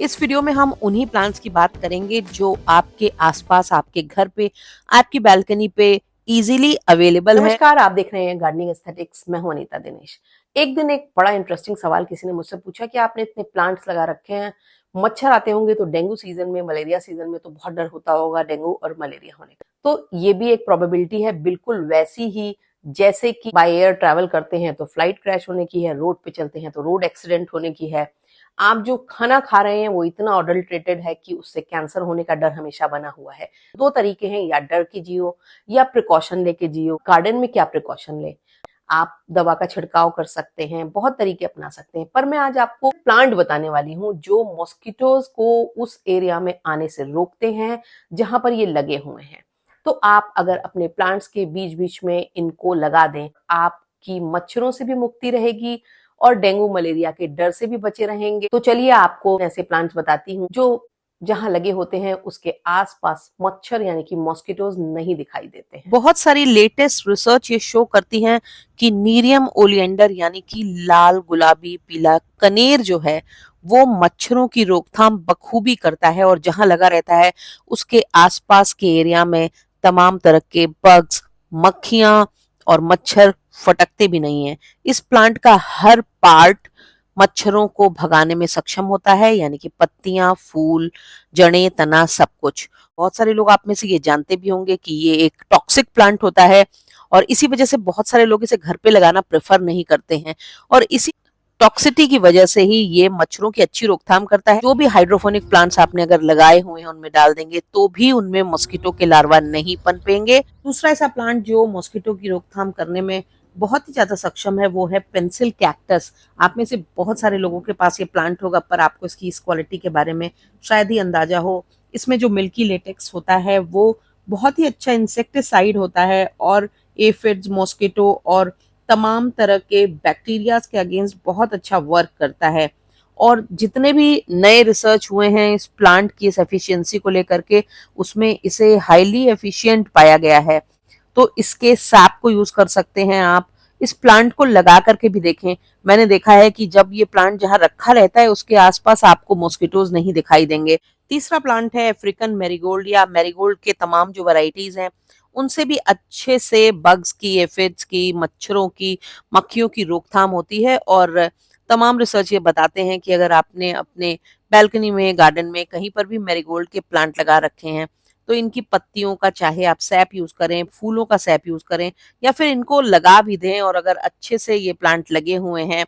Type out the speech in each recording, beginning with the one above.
इस वीडियो में हम उन्हीं प्लांट्स की बात करेंगे जो आपके आसपास, आपके घर पे, आपकी बालकनी पे इजीली अवेलेबल है। नमस्कार, आप देख रहे हैं गार्डनिंग एस्थेटिक्स। मैं हूं अनीता दिनेश। एक दिन एक बड़ा इंटरेस्टिंग सवाल किसी ने मुझसे पूछा कि आपने इतने प्लांट्स लगा रखे हैं, मच्छर आते होंगे तो डेंगू सीजन में, मलेरिया सीजन में तो बहुत डर होता होगा डेंगू और मलेरिया होने का। तो ये भी एक प्रोबेबिलिटी है, बिल्कुल वैसी ही जैसे कि बाय एयर ट्रैवल करते हैं तो फ्लाइट क्रैश होने की है, रोड पे चलते हैं तो रोड एक्सीडेंट होने की है। आप जो खाना खा रहे हैं वो इतना अडल्ट्रेटेड है कि उससे कैंसर होने का डर हमेशा बना हुआ है। दो तरीके हैं, या डर के जियो या प्रिकॉशन लेके जियो। गार्डन में क्या प्रिकॉशन ले, आप दवा का छिड़काव कर सकते हैं, बहुत तरीके अपना सकते हैं, पर मैं आज आपको प्लांट बताने वाली हूँ जो मॉस्किटोज को उस एरिया में आने से रोकते हैं जहां पर ये लगे हुए हैं। तो आप अगर अपने प्लांट्स के बीच बीच में इनको लगा दें, आपकी मच्छरों से भी मुक्ति रहेगी और डेंगू मलेरिया के डर से भी बचे रहेंगे। तो चलिए आपको ऐसे प्लांट्स बताती हूँ जो जहां लगे होते हैं उसके आसपास मच्छर यानी कि मॉस्किटोज नहीं दिखाई देते हैं। बहुत सारी लेटेस्ट रिसर्च ये शो करती हैं कि नीरियम ओलिएंडर यानी कि लाल गुलाबी पीला कनेर जो है वो मच्छरों की रोकथाम बखूबी करता है और जहां लगा रहता है उसके आसपास के एरिया में तमाम तरह के बग्स, मक्खियां और मच्छर फटकते भी नहीं है। इस प्लांट का हर पार्ट मच्छरों को भगाने में सक्षम होता है, यानी कि पत्तियां, फूल, जड़ें, तना, सब कुछ। बहुत सारे लोग आप में से ये जानते भी होंगे कि ये एक टॉक्सिक प्लांट होता है और इसी वजह से बहुत सारे लोग इसे घर पे लगाना प्रेफर नहीं करते हैं और इसी टॉक्सिटी की वजह से ही ये मच्छरों की अच्छी रोकथाम करता है। जो भी हाइड्रोफोनिक प्लांट्स आपने अगर लगाए हुए हैं उनमें डाल देंगे तो भी उनमें मॉस्किटो के लार्वा नहीं पनपेंगे। दूसरा ऐसा प्लांट जो मॉस्किटो की रोकथाम करने में बहुत ही ज्यादा सक्षम है वो है पेंसिल कैक्टस। आप में से बहुत सारे लोगों के पास ये प्लांट होगा पर आपको इसकी इस क्वालिटी के बारे में शायद ही अंदाजा हो। इसमें जो मिल्की लेटेक्स होता है वो बहुत ही अच्छा इंसेक्टिसाइड होता है और एफिड्स, मॉस्किटो और तमाम तरह के बैक्टीरियाज के अगेंस्ट बहुत अच्छा वर्क करता है। और जितने भी नए रिसर्च हुए हैं इस प्लांट की इस एफिशिएंसी को लेकर के, उसमें इसे हाईली एफिशिएंट पाया गया है। तो इसके सैप को यूज कर सकते हैं आप। इस प्लांट को लगा करके भी देखें। मैंने देखा है कि जब ये प्लांट जहां रखा रहता है उसके आसपास आपको मॉस्किटोज नहीं दिखाई देंगे। तीसरा प्लांट है अफ्रीकन मैरीगोल्ड या मैरीगोल्ड के तमाम जो वैरायटीज हैं उनसे भी अच्छे से बग्स की, एफिड्स की, मच्छरों की, मक्खियों की रोकथाम होती है। और तमाम रिसर्च ये बताते हैं कि अगर आपने अपने बैल्कनी में, गार्डन में कहीं पर भी मैरीगोल्ड के प्लांट लगा रखे हैं तो इनकी पत्तियों का चाहे आप सैप यूज करें, फूलों का सैप यूज करें या फिर इनको लगा भी दें और अगर अच्छे से ये प्लांट लगे हुए हैं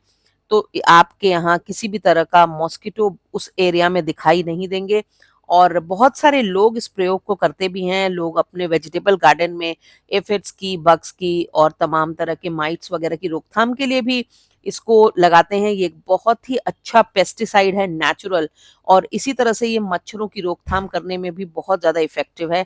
तो आपके यहाँ किसी भी तरह का मॉस्किटो उस एरिया में दिखाई नहीं देंगे। और बहुत सारे लोग इस प्रयोग को करते भी हैं। लोग अपने वेजिटेबल गार्डन में एफिड्स की, बग्स की और तमाम तरह के माइट्स वगैरह की रोकथाम के लिए भी इसको लगाते हैं। ये एक बहुत ही अच्छा पेस्टिसाइड है, नेचुरल, और इसी तरह से ये मच्छरों की रोकथाम करने में भी बहुत ज्यादा इफेक्टिव है।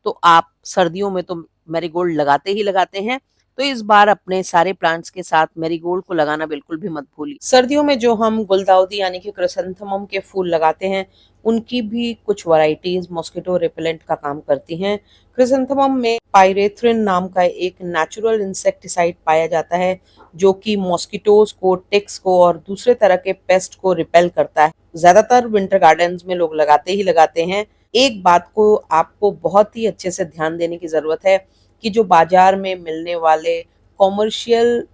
तो आप सर्दियों में तो मैरीगोल्ड लगाते ही लगाते हैं, तो इस बार अपने सारे प्लांट्स के साथ मैरीगोल्ड को लगाना बिल्कुल भी मत भूलिए। सर्दियों में जो हम गुलदाउदी यानी कि क्रिसैंथेमम के फूल लगाते हैं उनकी भी कुछ वैरायटीज मॉस्किटो रिपेलेंट का काम करती हैं। क्रिसैंथेमम में पायरेथ्रिन नाम का एक नेचुरल इंसेक्टिसाइड पाया जाता है जो कि मॉस्किटोज को, टिक्स को और दूसरे तरह के पेस्ट को रिपेल करता है। ज्यादातर विंटर गार्डन्स में लोग लगाते ही लगाते हैं। एक बात को आपको बहुत ही अच्छे से ध्यान देने की जरूरत है कि जो बाजार में मिलने वाले कॉमर्शियल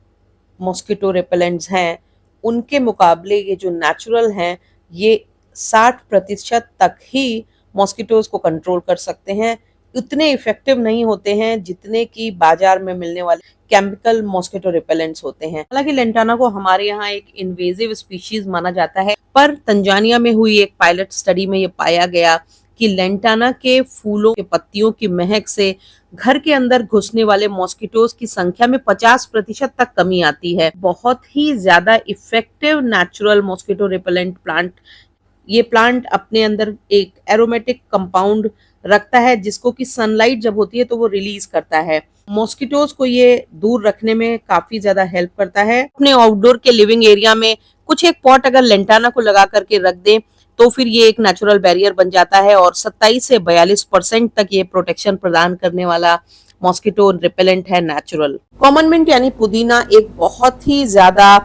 मॉस्किटो रिपेलेंट्स हैं उनके मुकाबले ये जो नेचुरल हैं ये 60% तक ही मॉस्किटोज को कंट्रोल कर सकते हैं। उतने इफेक्टिव नहीं होते हैं जितने कि बाजार में मिलने वाले केमिकल मॉस्किटो रिपेलेंट्स होते हैं। हालांकि लेंटाना को हमारे यहाँ एक इन्वेजिव स्पीशीज माना जाता है, पर तंजानिया में हुई एक पायलट स्टडी में ये पाया गया कि लेंटाना के फूलों के पत्तियों की महक से घर के अंदर घुसने वाले मॉस्किटोज की संख्या में 50% तक कमी आती है। बहुत ही ज्यादा effective natural mosquito repellent plant. ये प्लांट अपने अंदर एक एरोमेटिक कंपाउंड रखता है जिसको कि सनलाइट जब होती है तो वो रिलीज करता है। मॉस्किटोज को ये दूर रखने में काफी ज्यादा हेल्प करता है। अपने आउटडोर के लिविंग एरिया में कुछ एक पॉट अगर लेंटाना को लगा करके रख दें तो फिर ये एक नेचुरल बैरियर बन जाता है और 27 से 42% तक ये प्रोटेक्शन प्रदान करने वाला मॉस्किटो रिपेलेंट है नेचुरल। कॉमन मिंट यानी पुदीना एक बहुत ही ज्यादा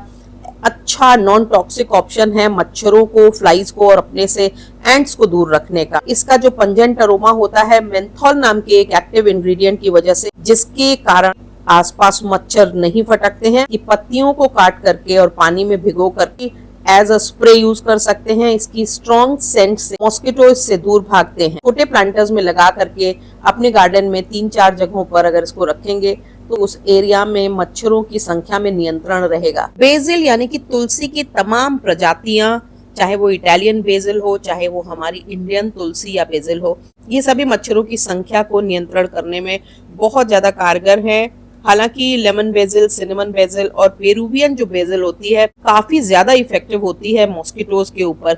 अच्छा नॉन टॉक्सिक ऑप्शन है मच्छरों को, फ्लाइज को और अपने से एंट्स को दूर रखने का। इसका जो पंजेंट अरोमा होता है मेंथॉल नाम के एक एक्टिव इंग्रेडिएंट की वजह से, जिसके कारण आसपास मच्छर नहीं फटकते हैं। कि पत्तियों को काट करके और पानी में भिगो करके एज अ स्प्रे यूज कर सकते हैं। इसकी स्ट्रॉन्ग सेंट से मॉस्किटो इससे दूर भागते हैं। छोटे प्लांटर्स में लगा करके अपने गार्डन में 3-4 जगहों पर अगर इसको रखेंगे तो उस एरिया में मच्छरों की संख्या में नियंत्रण रहेगा। बेसिल यानी कि तुलसी की तमाम प्रजातियां, चाहे वो इटालियन बेसिल हो, चाहे वो हमारी इंडियन तुलसी या बेसिल हो, ये सभी मच्छरों की संख्या को नियंत्रण करने में बहुत ज्यादा कारगर है। हालांकि लेमन बेसिल, सिनेमन बेसिल और पेरुवियन जो बेसिल होती है काफी ज्यादा इफेक्टिव होती है मॉस्किटोज के ऊपर,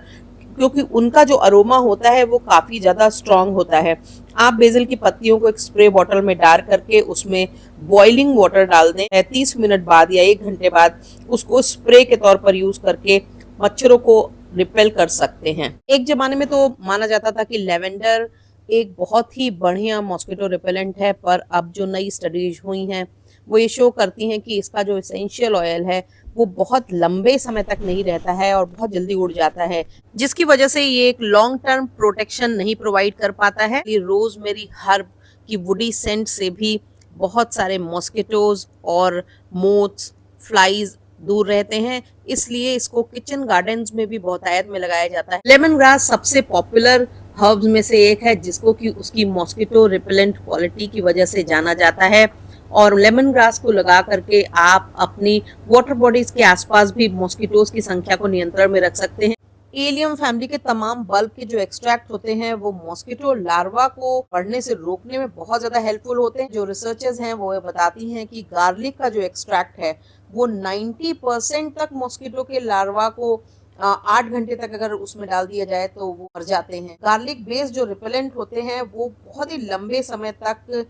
क्योंकि उनका जो अरोमा होता है वो काफी ज्यादा स्ट्रांग होता है। आप बेसिल की पत्तियों को एक स्प्रे बॉटल में डाल करके उसमें बॉइलिंग वाटर डाल दें। 30 मिनट बाद या 1 घंटे बाद उसको स्प्रे के तौर पर यूज करके मच्छरों को रिपेल कर सकते हैं। एक जमाने में तो माना जाता था कि लेवेंडर एक बहुत ही बढ़िया मॉस्किटो रिपेलेंट है, पर अब जो नई स्टडीज हुई हैं वो ये शो करती हैं कि इसका जो एसेंशियल ऑयल है वो बहुत लंबे समय तक नहीं रहता है और बहुत जल्दी उड़ जाता है, जिसकी वजह से ये एक लॉन्ग टर्म प्रोटेक्शन नहीं प्रोवाइड कर पाता है। ये रोजमेरी हर्ब की वुडी सेंट से भी बहुत सारे मॉस्किटोज और मोथ्स, फ्लाइज दूर रहते हैं, इसलिए इसको किचन गार्डन्स में भी बहुतायत में लगाया जाता है। लेमन ग्रास सबसे पॉपुलर हर्ब्स में से एक है, जिसको कि उसकी मॉस्किटो रिपेलेंट क्वालिटी की वजह से जाना जाता है। और लेमन ग्रास को लगा करके आप अपनी वाटर बॉडीज के आसपास भी मॉस्किटोज की संख्या को नियंत्रण में रख सकते हैं। एलियम फैमिली के तमाम बल्ब के जो एक्सट्रैक्ट होते हैं वो मॉस्किटो लार्वा को बढ़ने से रोकने में बहुत ज्यादा हेल्पफुल होते हैं। जो रिसर्चर्स हैं वो बताती हैं कि गार्लिक का जो एक्सट्रैक्ट है वो 90% तक मॉस्किटो के लार्वा को 8 घंटे तक अगर उसमें डाल दिया जाए तो वो मर जाते हैं। गार्लिक बेस्ड जो रिपेलेंट होते हैं वो बहुत ही लंबे समय तक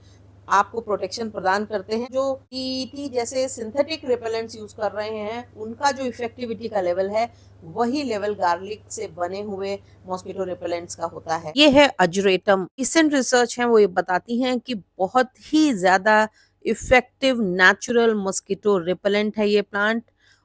आपको प्रोटेक्शन प्रदान करते हैं। जो ईटी जैसे सिंथेटिक रिपेलेंट्स यूज कर रहे हैं उनका जो इफेक्टिविटी का लेवल है वही लेवल गार्लिक से बने हुए मॉस्किटो रिपेलेंट्स का होता है। ये है अजरेटम। रिसेंट रिसर्च है वो ये बताती हैं कि बहुत ही ज्यादा इफेक्टिव नेचुरल मॉस्किटो रिपेलेंट है ये प्लांट।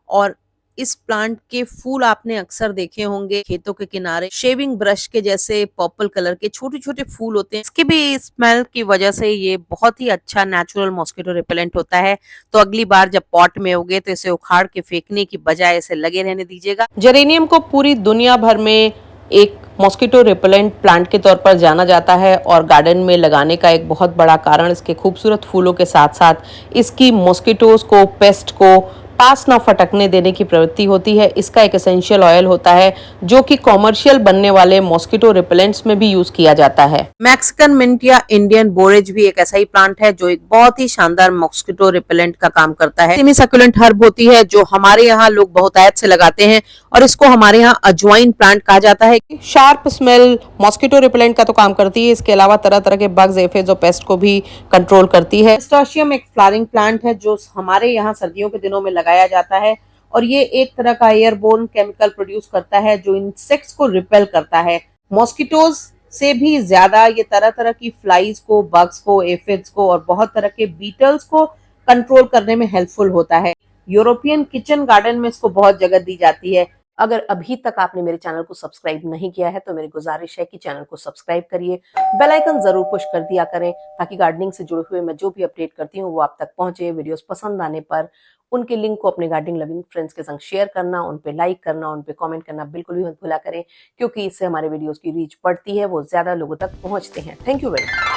और इस प्लांट के फूल आपने अक्सर देखे होंगे खेतों के किनारे, शेविंग ब्रश के जैसे पर्पल कलर के छोटे छोटे फूल होते हैं। इसकी भी स्मेल की वजह से ये बहुत ही अच्छा नेचुरल मॉस्किटो रिपेलेंट होता है। तो अगली बार जब पॉट में होगे तो इसे उखाड़ के फेंकने की बजाय इसे लगे रहने दीजिएगा। जेरेनियम को पूरी दुनिया भर में एक मॉस्किटो रिपेलेंट प्लांट के तौर पर जाना जाता है और गार्डन में लगाने का एक बहुत बड़ा कारण इसके खूबसूरत फूलों के साथ साथ इसकी मॉस्किटोज को, पेस्ट को पास ना फटकने देने की प्रवृत्ति होती है। इसका एक एसेंशियल ऑयल होता है जो कि कॉमर्शियल बनने वाले मॉस्किटो रिपेलेंट्स में भी यूज किया जाता है। मैक्सिकन मिंट या इंडियन बोरेज भी एक ऐसा ही प्लांट है जो एक बहुत ही शानदार मॉस्किटो रिपेलेंट का काम करता है। सेमी सक्युलेंट हर्ब होती है जो हमारे यहाँ लोग बहुतायत से लगाते हैं और इसको हमारे यहाँ अजवाइन प्लांट कहा जाता है। शार्प स्मेल मॉस्किटो रिपेलेंट का तो काम करती है, इसके अलावा तरह तरह के बग्स, एफिड्स और पेस्ट को भी कंट्रोल करती है। नेस्टर्शियम एक फ्लावरिंग प्लांट है जो हमारे यहाँ सर्दियों के दिनों में लगाया जाता है और ये एक तरह का एयरबोर्न केमिकल प्रोड्यूस करता है जो इंसेक्ट्स को रिपेल करता है। मॉस्किटोज से भी ज्यादा ये तरह तरह की फ्लाइज को, बग्स को, एफिड्स को और बहुत तरह के बीटल्स को कंट्रोल करने में हेल्पफुल होता है। यूरोपियन किचन गार्डन में इसको बहुत जगह दी जाती है। अगर अभी तक आपने मेरे चैनल को सब्सक्राइब नहीं किया है तो मेरी गुजारिश है कि चैनल को सब्सक्राइब करिए, बेल आइकन जरूर पुश कर दिया करें ताकि गार्डनिंग से जुड़े हुए मैं जो भी अपडेट करती हूँ वो आप तक पहुंचे। वीडियोस पसंद आने पर उनके लिंक को अपने गार्डनिंग लविंग फ्रेंड्स के संग शेयर करना, उन पे लाइक करना, उन पे कमेंट करना बिल्कुल भी मत भूला करें, क्योंकि इससे हमारे वीडियोस की रीच बढ़ती है, वो ज्यादा लोगों तक पहुंचते हैं। Thank you very much.